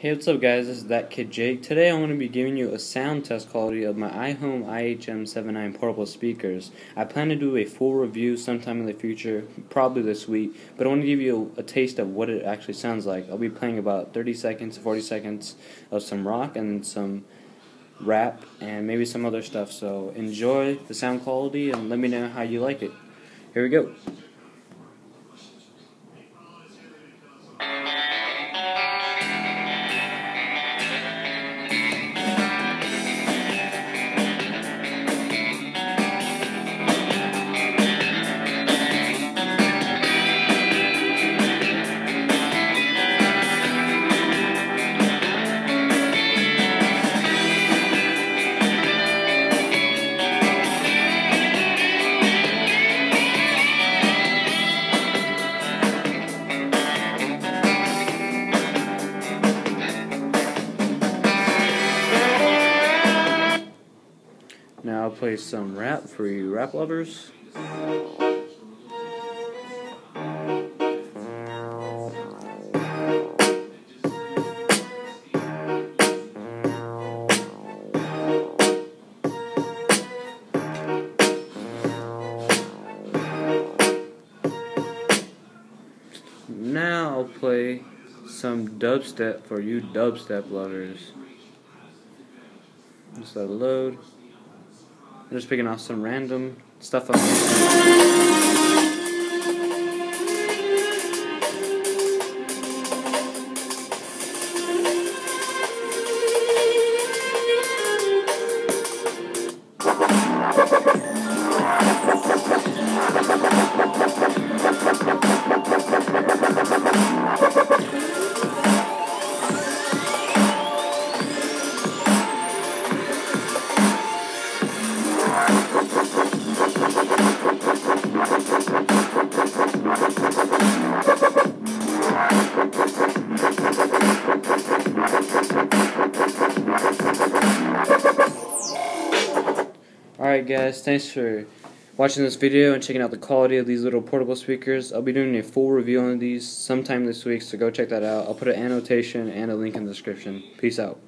Hey, what's up guys, this is Thatkiddjake. Today I'm going to be giving you a sound test quality of my iHome iHM79 portable speakers. I plan to do a full review sometime in the future, probably this week, but I want to give you a taste of what it actually sounds like. I'll be playing about 30 seconds to 40 seconds of some rock and some rap and maybe some other stuff, so enjoy the sound quality and let me know how you like it. Here we go. Now I'll play some rap for you rap lovers. Now I'll play some dubstep for you dubstep lovers. Just let it load. I'm just picking off some random stuff up. Alright guys, thanks for watching this video and checking out the quality of these little portable speakers. I'll be doing a full review on these sometime this week, so go check that out. I'll put an annotation and a link in the description. Peace out.